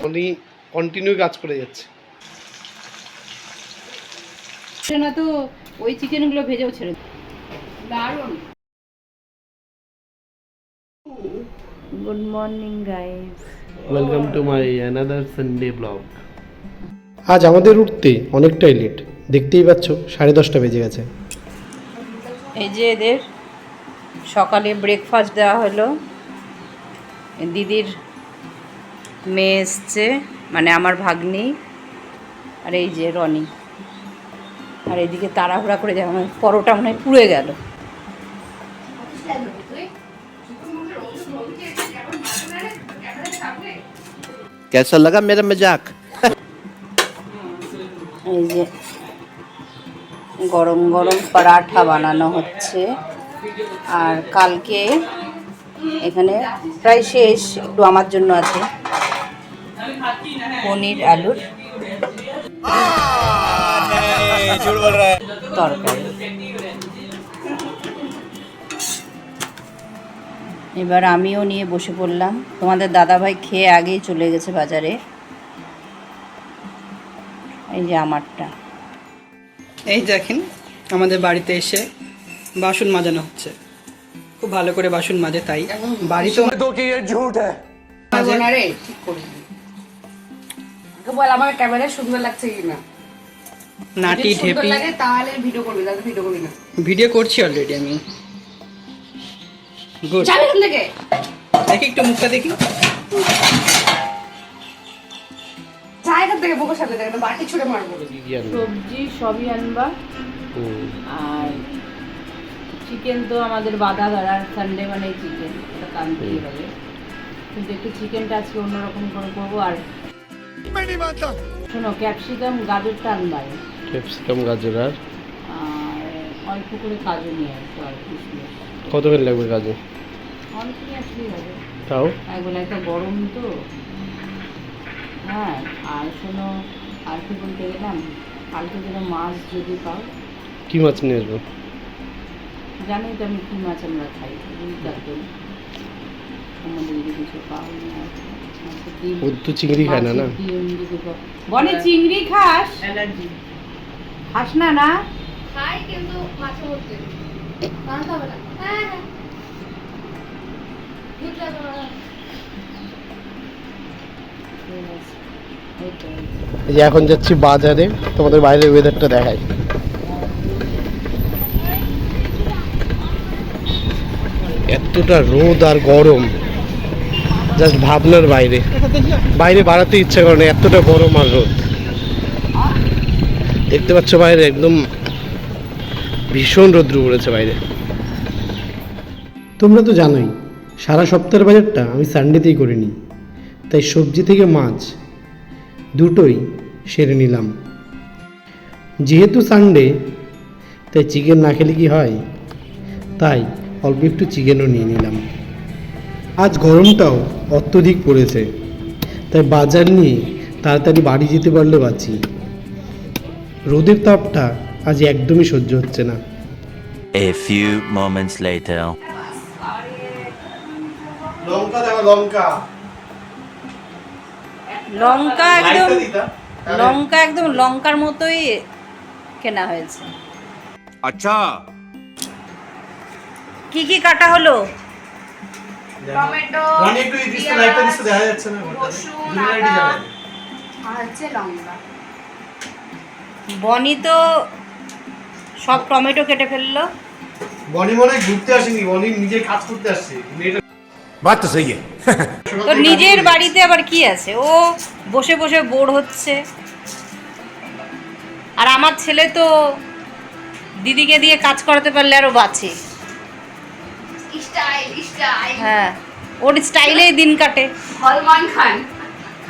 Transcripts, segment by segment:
উনি কন্টিনিউ কাজ করে যাচ্ছে না তো ওই চিকেনগুলো ভেজেও ছেড়ে দারুণ। Good morning guys, welcome to my another Sunday blog. আজ আমাদের উঠতে অনেকটাই লেট, দেখতেই পাচ্ছ 10:30 বেজে গেছে। এই যে এদের সকালে ব্রেকফাস্ট দেওয়া হলো। দিদির মেয়ে এসছে, মানে আমার ভাগ্নি, আর এই যে রনি। আর এইদিকে তাড়াহুড়া করে যাওয়া, মানে পরোটা মনে হয় পুড়ে গেল। कैसा लगा मेरा मजाक? এই যে গরম গরম পরাঠা বানানো হচ্ছে। আর কালকে এখানে প্রায় শেষ, একটু আমার জন্য আছে পনির আলুর তরকারি। এবার আমিও নিয়ে বসে পড়লাম। তোমাদের দাদাভাই খেয়ে আগেই চলে গেছে বাজারে। এই যে আমারটা। এই দেখেন আমাদের বাড়িতে এসে বাসন মাজানো হচ্ছে। খুব ভালো করে বাসন মাজে, তাই বাড়িতে বল আমার ক্যামেরা সুন্দর লাগছে কিনা, নাটি ঢেপি তাহলে ভিডিও করবি, তাহলে ভিডিও করবি না। ভিডিও করছি অলরেডি আমি। গুড, যাবে এখান থেকে। দেখি একটু মুখটা দেখি। যা এখান থেকে, বুকের সাথে দেখে বাটি ছুড়ে মারবো। সবজি সবই আনবা, আর চিকেন তো আমাদের বাধা ধরার, সানডে মানে চিকেন, এটা কানতেই হবে। কিন্তু একটু চিকেনটা আজকে অন্যরকম করে করবো। আর শোনো, ক্যাপসিকাম গাজরটা আনবাই, ক্যাপসিকাম গাজর আর অল্প করে কাজু নিয়ে আসবো। আর কিশমিশ কতক্ষণ লাগবে কাজে? অল্প নিয়ে আসলেই হবে, তাও একবেলা একটা গরম তো। হ্যাঁ, আর শোনো, আর কি বলতে গেলাম, কালকে যেন মাছ যদি পাও। কি মাছ নিয়ে আসবো? জানোই তো আমি কী মাছ আমরা খাই, বুঝতে একদম আমাদের যদি কিছু পাও না। ও তো চিংড়ি খায় না না? বলে চিংড়ি খাস, অ্যালার্জি খাস না? না খাই, কিন্তু মাঝে মধ্যে বানাতে হবে না। হ্যাঁ হ্যাঁ, ঠিক আছে। এই যে এখন যাচ্ছি বাজারে, তোমাদের বাইরের ওয়েদারটা দেখাই। এতটা রোদ আর গরম, জাস্ট ভাবনার বাইরে। বাইরে বাড়াতে ইচ্ছা করে না, এতটা গরম আর রোদ। দেখতে পাচ্ছ বাইরে একদম ভীষণ রোদ্র পড়েছে বাইরে। তোমরা তো জানোই সারা সপ্তাহের বাজারটা আমি সানডেতেই করে নিই, তাই সবজি থেকে মাছ দুটোই সেরে নিলাম। যেহেতু সানডে, তাই চিকেন না খেলে কি হয়, তাই অল্প একটু চিকেনও নিয়ে নিলাম। আজ গরমটাও অত্যধিক পড়েছে, তাই বাজার নিয়ে তাড়াতাড়ি বাড়ি যেতে পারলে বাঁচি। রোদের তাপটা আজ একদমই সহ্য হচ্ছে না। A few moments later. লঙ্কা দেখো, লঙ্কা লঙ্কা একদম, লঙ্কা একদম লঙ্কার মতোই কেনা হয়েছে। अच्छा কি কি কাটা হলো? টমেটো, রসুন, আদা, আর হচ্ছে লঙ্কা। বনি তো সব টমেটো কেটে ফেললো। বনি মনে হয় ঘুরতে আসেনি, বনি নিজে কাজ করতে আসছে। बात तो सही है। তো নিজের বাড়িতে আবার কি আছে, ও বসে বসে বোর হচ্ছে। আর আমার ছেলে তো দিদিকে দিয়ে কাজ করাতে পারলে আরো বাঁচে। স্টাইল স্টাইল, হ্যাঁ, ওর স্টাইলেই দিন কাটে। হলমান খান,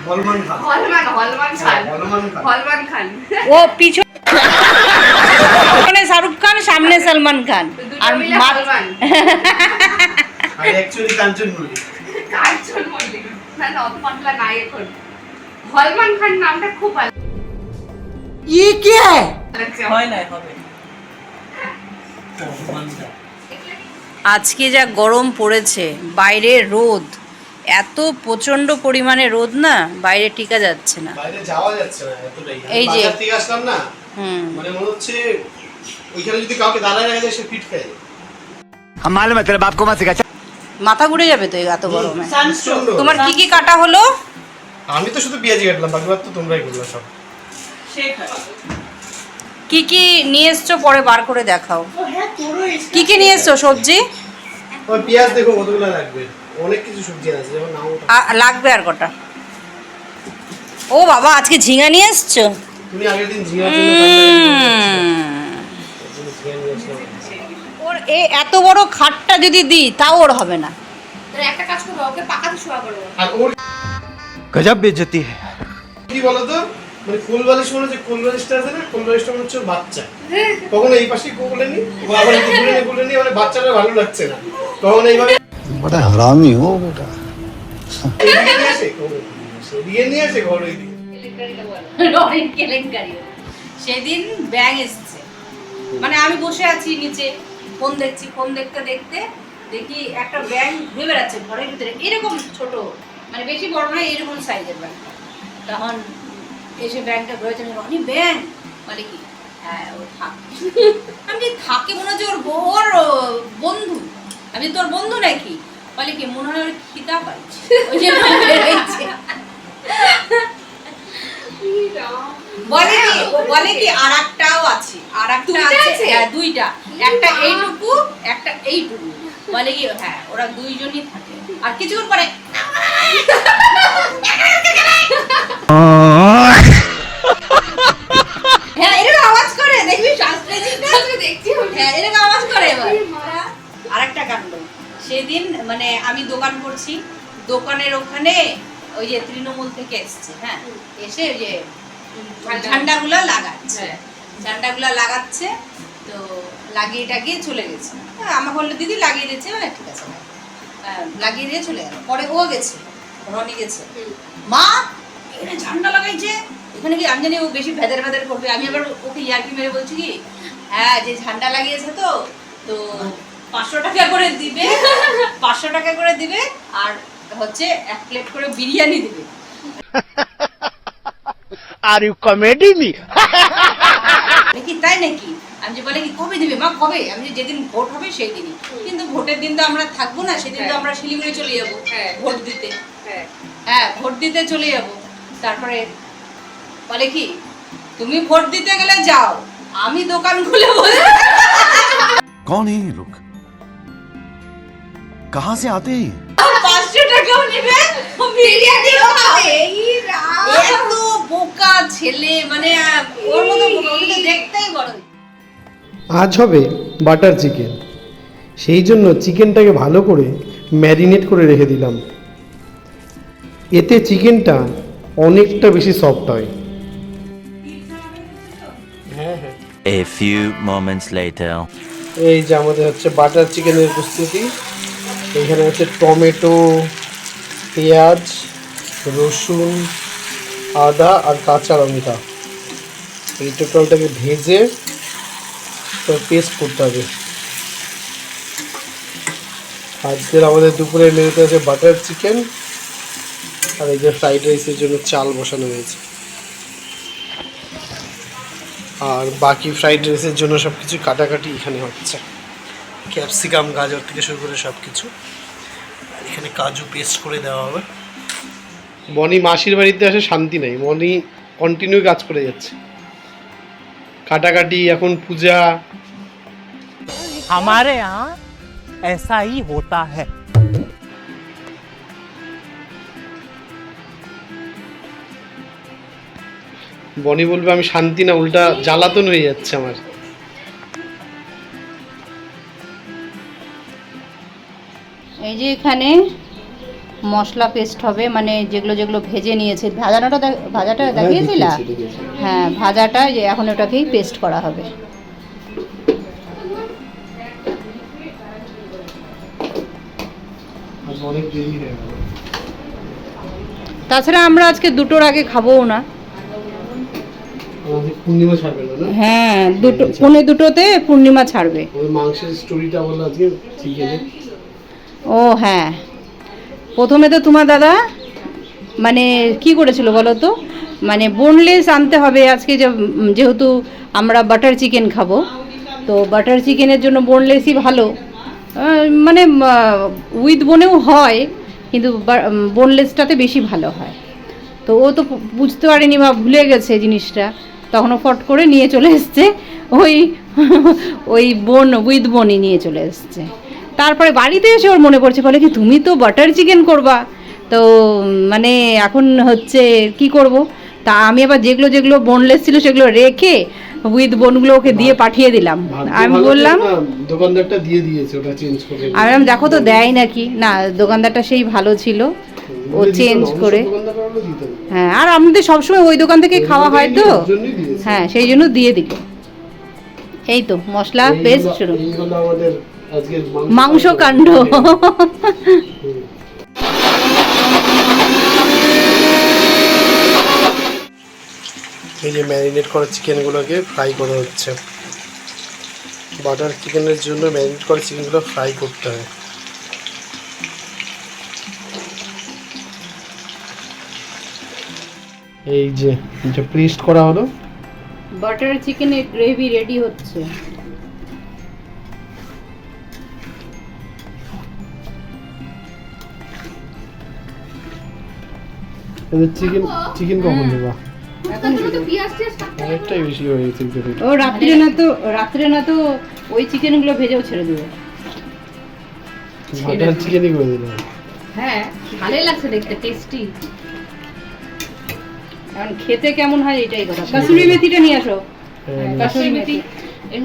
হলমান খা, হলমান খান, হলমান খা। হলমান খান। ও পিছনে শাহরুখ খান, সামনে সলমান খান, আর মিলে হলমান। আর অ্যাকচুয়ালি কাঞ্চন মল্লিক। কাঞ্চন মল্লিক না, না অত পাতলা নাই এখন। হলমান খান নামটা খুব ভালো। ই কে লাগছে। হয় না হবে। আজকে যা গরম পড়েছে, বাইরে রোদ, এত প্রচণ্ড পরিমাণে রোদ না, বাইরে টিকা যাচ্ছে না। বাইরে যাওয়া যাচ্ছে না এতটাই। এই যে বাজার থেকে আসলাম না, মানে মনে হচ্ছে ওইখানে যদি কাউকে দাঁড়ায় রাখা যায় সে ফিট খায়। हम मालूम है तेरे बाप को मत सिखा। মাথা ঘুরে যাবে তো এই এত গরমে। প্রচণ্ড। তোমার কি কি কাটা হলো? আমি তো শুধু পেঁয়াজি কাটলাম, বাকি তো তোমরাই করলো সব। কি কি নিয়ে এসছো পরে বার করে দেখাও। কি কি নিয়ে এসছো সবজি? ওই পেঁয়াজ দেখো কতগুলো লাগবে, অনেক কিছু সবজি আছে যেমন নাও। লাগবে আর কটা? ও বাবা, আজকে ঝিঙা নিয়ে এসছো? তুমি আগের দিন ঝিঙা ওর এত বড় খাটটা যদি দিই তাও ওর হবে না। তাহলে একটা কাজ করবো, ওকে পাকাতে শোয়া করবো। আর ওর गजब बेइज्जती है। কি বলতো, মানে ফুল বালিশ মনে হচ্ছে, ফুল বালিশটা আছে না, ফুল বালিশটা মনে হচ্ছে ওর বাচ্চা। কখনো এই পাশে কোলেনি, আবার এই কোলেনি, মানে বাচ্চাটা ভালো লাগছে না। কখনো এইভাবে बड़ा हरामी हो बेटा। এইদিকে নিয়ে আসে, এদিকে নিয়ে আসে ঘর এইদিকে। অনেক কেলেঙ্কারি। সেদিন ব্যাং এসছে, মানে আমি বসে আছি নিচে ফোন দেখছি, ফোন দেখতে দেখতে দেখি একটা ব্যাং ঘুরে বেড়াচ্ছে ঘরের ভিতরে, এরকম ছোট, মানে বেশি বড় নয়, এরকম সাইজের ব্যাং। তখন এসে ব্যাংটা ঘুরেছে, রনি ব্যাং, মানে কি? হ্যাঁ ও থাকে। আমি থাকে মনে হচ্ছে ওর বন্ধু। আমি তোর বন্ধু নাকি? বলে কি মনে হয় ওর খিদা পাইছে, ওই জন্য বেরোচ্ছে। বলে কি আর একটাও আছে, আর একটা আছে, হ্যাঁ দুইটা, একটা এইটুকু একটা এইটুকু। বলে কি হ্যাঁ ওরা দুইজনই থাকে। আর কিছুক্ষণ পরে হ্যাঁ এরকম আওয়াজ করে, দেখবি দেখছি হ্যাঁ এরকম আওয়াজ করে। এবার আরেকটা কাণ্ড, সেদিন মানে আমি দোকান করছি, দোকানের ওখানে ওই যে তৃণমূল থেকে এসছে, হ্যাঁ এসে ওই যে ঝান্ডাগুলো লাগাচ্ছে, ঝান্ডাগুলো লাগাচ্ছে, তো লাগিয়ে টাগিয়ে চলে গেছে। আমাকে বললো দিদি লাগিয়ে দিচ্ছে, মানে ঠিক আছে লাগিয়ে দিয়ে চলে গেল। পরে ও গেছে, রনি গেছে, মা এখানে ঝান্ডা লাগাইছে, এখানে কি আমি জানি ও বেশি ভেদের ভেদের করবে। আমি আবার ওকে ইয়ার্কি মেরে বলছি কি হ্যাঁ যে ঝান্ডা লাগিয়েছে তো 500 টাকা করে দিবে, 500 টাকা করে দিবে, আর হচ্ছে 1 প্লেট করে বিরিয়ানি দিবে। Are you comedy me? কি তাই নাকি? আমি যে বলে কি কবে দিবে মা, কবে? আমি যে যেদিন ভোট হবে সেই দিনই। কিন্তু ভোটের দিন তো আমরা থাকবো না, সেদিন তো আমরা শিলিগুড়ি চলে যাবো ভোট দিতে। হ্যাঁ ভোট দিতে চলে যাবো। তারপরে বলে কি তুমি ভোট দিতে গেলে যাও, আমি দোকান খুলে বসে। कौन है ये लोग? कहाँ से आते हैं? 500 টাকাও নিবে, বিরিয়ানিও খাবে। এত বোকা ছেলে, মানে ওর মতো বোকা, ওকে তো দেখতেই বড়। আজ হবে বাটার চিকেন, সেই জন্য চিকেনটাকে ভালো করে ম্যারিনেট করে রেখে দিলাম। এতে চিকেনটা অনেকটা বেশি সফট হয়। A few moments later. এই যে আমাদের হচ্ছে বাটার চিকেনের প্রস্তুতি। এখানে হচ্ছে টমেটো, পেঁয়াজ, রসুন, আদা আর কাঁচা লঙ্কা, এই টোটালটাকে ভেজে পেস্ট করতে হবে। আজকের আমাদের দুপুরের মেনুতে আছে বাটার চিকেন, আর এই যে ফ্রাইড রাইসের জন্য চাল বসানো হয়েছে, আর বাকি ফ্রাইড রাইসের জন্য সব কিছু কাটাকাটি এখানে হচ্ছে, ক্যাপসিকাম গাজর থেকে শুরু করে সব কিছু। আর এখানে কাজু পেস্ট করে দেওয়া হবে। বনি মাসির বাড়িতে আসে শান্তি নেই, বনি কন্টিনিউ কাজ করে যাচ্ছে, কাটাকাটি, এখন পূজা। हमारे यहाँ ऐसा ही होता है। বনি বলবে আমি শান্তি না, উল্টা জ্বালাতন হয়ে যাচ্ছে আমার। এই যে এখানে মশলা পেস্ট হবে, মানে যেগুলো যেগুলো ভেজে নিয়েছে, ভাজাটা দেখিয়েছিলা? হ্যাঁ ভাজাটা, যে এখন ওটাকেই পেস্ট করা হবে। তাছাড়া আমরা আজকে 2টোর আগে খাবোও না। পূর্ণিমা ছাড়বে না? হ্যাঁ 2:45-তে পূর্ণিমা ছাড়বে। ওই মাংসের স্টোরিটা বলো আজকে, ঠিক আছে? ও হ্যাঁ, প্রথমে তো তোমার দাদা মানে কি করেছিল বলো তো, মানে বোনলেস আনতে হবে আজকে, যেহেতু আমরা বাটার চিকেন খাবো, তো বাটার চিকেনের জন্য বোনলেসই ভালো। মানে উইথ বোনেও হয়, কিন্তু বোনলেসটাতে বেশি ভালো হয়। তো ও তো বুঝতে পারেনি বা ভুলে গেছে জিনিসটা, তখনও ফট করে নিয়ে চলে এসছে ওই ওই বোন উইথ বোনই নিয়ে চলে এসছে। তারপরে বাড়িতে এসে ওর মনে পড়ছে, বলে কি তুমি তো বাটার চিকেন করবা, তো মানে এখন হচ্ছে কি করব। তা আমি আবার যেগুলো যেগুলো বোনলেস ছিল সেগুলো রেখে উইথ বোনগুলো ওকে দিয়ে পাঠিয়ে দিলাম। আমি বললাম দোকানদারটা দিয়ে দিয়েছে, ওটা চেঞ্জ করে। আমি বললাম দেখো তো দেয় নাকি, না দোকানদারটা সেই ভালো ছিল, ও চেঞ্জ করে। হ্যাঁ, আর আমাদের সবসময় ওই দোকান থেকেই খাওয়া হয় তো, হ্যাঁ সেই জন্য দিয়ে দিল। এই তো মশলা পেস্ট শুরু, আমাদের আজকের মাংস কাণ্ড। এই যে ম্যারিনেট করা চিকেনগুলোকে ফ্রাই করা হচ্ছে। বাটার চিকেনের জন্য ম্যারিনেট করা চিকেনগুলো ফ্রাই করতে হয়। এই যে যেটা পেস্ট করা হলো, বাটার চিকেনের গ্রেভি রেডি হচ্ছে। চিকেন চিকেন কখন দেবা? তুমি তো পেঁয়াজ টেস্ট অনেকটাই বেশি হয়ে গেছে গ্রেভিটা। ও রাত্রে না তো ওই চিকেনগুলো ভেজেও ছেড়ে দেবে। বাটার চিকেনই করে দিলাম। হ্যাঁ ভালোই লাগছে দেখতে, টেস্টি। এখন খেতে কেমন হয় এটাই কথা। কাসুরি মেথিটা নিয়ে আসো। কাসুরি মেথি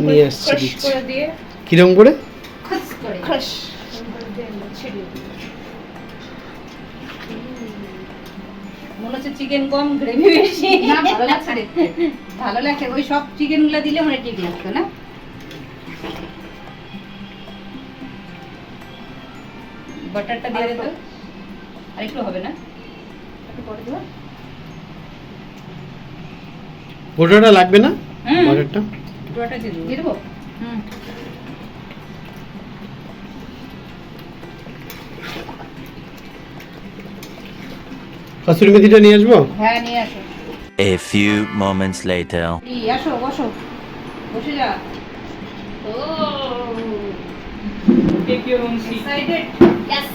নিয়ে আসছি, ক্রাশ দিচ্ছি। করে দিয়ে কিরম করে? খস করে। ক্রাশ মনে হচ্ছে চিকেন কম গ্রেভি বেশি। না ভালো লাগছে দেখতে। ভালো লাগে, ওই সব চিকেনগুলো দিলে মনে হয় ঠিক লাগতো না। বাটারটা দিয়ে দে তো, আর একটু হবে না, একটু পরে দেবো। গোটাটা লাগবে না হুম। বাটারটা? বাটারটা দিয়ে দেবো। হুম। কাসুরি মেথিটা নিয়ে আসবো? হ্যাঁ নিয়ে আসো। A few moments later. আসো বসো, বসে যা। ও take your own seat. Excited? Yes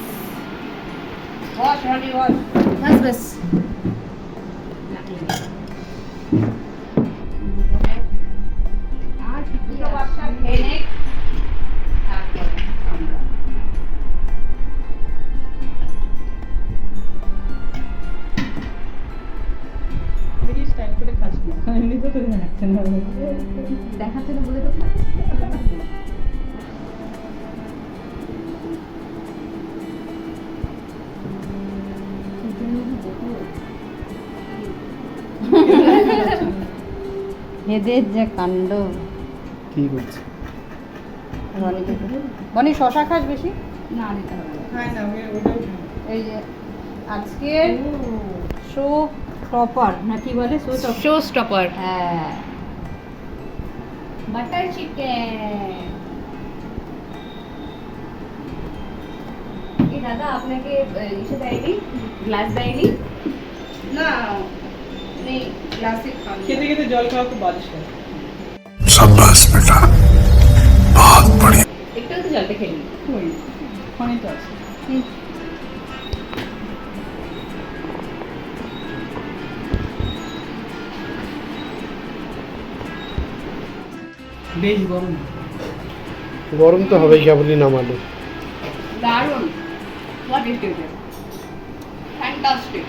wash Rani wash. বাস বাস। আর দুটো বাচ্চা খেয়ে নে, তারপর আমরা। দেখাচ্ছে না বলে তো খাচ্ছি। এদের যে কাণ্ড। কি করছে? মানে শশা খাস বেশি? না দিতে হবে না। হ্যাঁ না ওটাও এই যে আজকের শো টপার না কি বলে, শো টপার। শো স্টপার হ্যাঁ, বাটার চিকেন। এই দাদা আপনাকে ইসে দেয়নি, গ্লাস দেয়নি? না নেই, ক্লাসিক খান। খেতে খেতে জল খাওয়া খুব বালিশ করে। शाबाश बेटा बहुत बढ़िया। একটু তো জলটা খেয়ে নিই। ওই ওখানেই তো আছে। বেশ গরম। গরম তো হবেই, কেবলই নামালো। দারুণ, হোয়াট ইজ ইট? ফ্যান্টাস্টিক।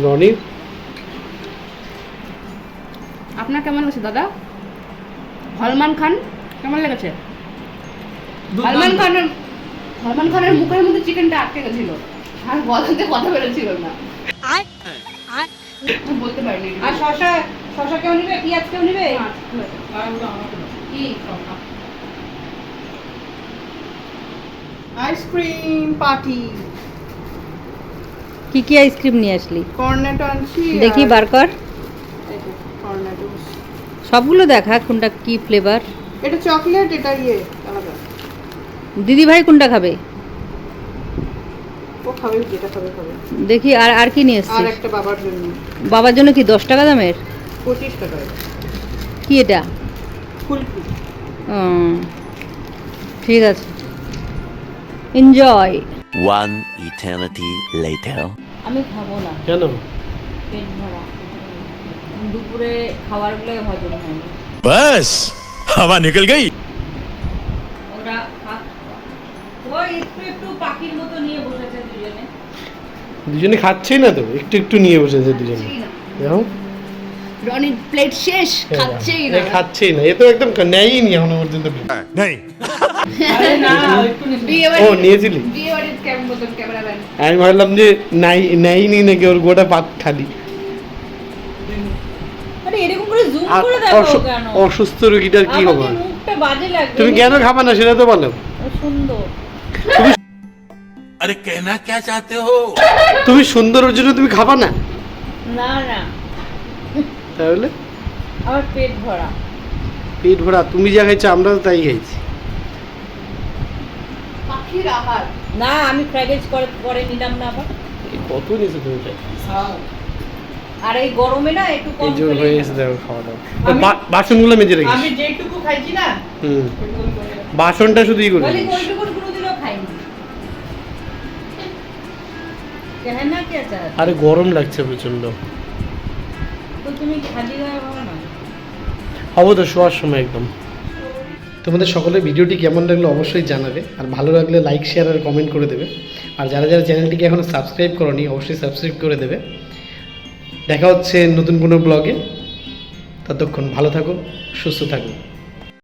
রনির আপনার কেমন লাগছে দাদা? সলমান খান কেমন লেগেছে? সলমান খানের মুখের মধ্যে চিকেনটা আটকে গেছিল, আর বলতে কথা বেরোচ্ছিল না, বলতে পারিনি। আর শশা, শশা কেউ নিবে? পেঁয়াজ কেউ নিবে? আর ওটা আমাকে দাও। কি আইসক্রিম পার্টি। কি কি আইসক্রিম নিয়ে আসলি? কর্নেটো আনছি। দেখি বার কর, কর্নেটো। সবগুলো দেখা কোনটা কি ফ্লেভার। এটা চকলেট, এটা ইয়ে আলাদা। দিদি ভাই কোনটা খাবে? ও খাবে যেটা খাবে খাবে। দেখি আর আর কি নিয়ে আর এসছিস? একটা বাবার জন্য বাবার জন্য কি 10 টাকা দামের? 25 টাকায় কি এটা? ফুলকি। ঠিক আছে, এনজয়। One eternity later. আমি খাবো না, কেন? পেট ভরা। দুপুরে খাবারগুলো হজম হয়নি। बस हवा निकल गई। ওরা ওই একটু একটু পাখির মতো নিয়ে বসেছে দুজনে। দুজনে খাচ্ছেই না তো, একটু একটু নিয়ে বসেছে দুজনে। দেখো রনির প্লেট শেষ, খাচ্ছেই না। খাচ্ছেই না, এ তো একদম নেয়ই নি এখনো পর্যন্ত। नहीं আরে না একটু ও নিয়েছিলি? বিয়ে বাড়ির কেমন মতন ক্যামেরাম্যান। আমি ভাবলাম যে নেয়নি নাকি, ওর গোটা পাত খালি। আরে এরকম করে জুম আর করে দেখো কেন? অসুস্থ রোগীটার কি হবে? আমাকে মুখটা বাজে লাগবে। তুমি কেন খাবা না সেটা তো বলো। ও সুন্দর। अरे कहना क्या चाहते हो? তুমি সুন্দর, ওর জন্য তুমি খাবা না? না না, তাহলে আমার পেট ভরা। পেট ভরা? তুমি যা খাইছো আমরা তো তাই খাইছি। পাখির আহার। না আমি ফ্রাইড রাইস করে নিলাম না আবার। কত নিয়েছো তুমি? আর এই গরমে না একটু কম এই জোর করে হয়ে গেছে দেখো খাওয়া দাওয়া। বাসনগুলো মেজে রেখেছি। আমি যেটুকু খাইছি না হুম, বাসনটা শুধু ই করে বলি দিস। কোইটুকু কোনোদিনও খাইনি। कहना क्या चाहते আরে গরম লাগছে প্রচন্ড। তো তুমি খালি গায়ে হও না। হবো তো শোয়ার সময় একদম। তোমাদের সকলের ভিডিওটি কেমন লাগলো অবশ্যই জানাবে, আর ভালো লাগলে লাইক শেয়ার আর কমেন্ট করে দেবে। আর যারা যারা চ্যানেলটিকে এখনও সাবস্ক্রাইব করোনি অবশ্যই সাবস্ক্রাইব করে দেবে। দেখা হচ্ছে নতুন কোনো ব্লগে। ততক্ষণ ভালো থাকো, সুস্থ থাকো।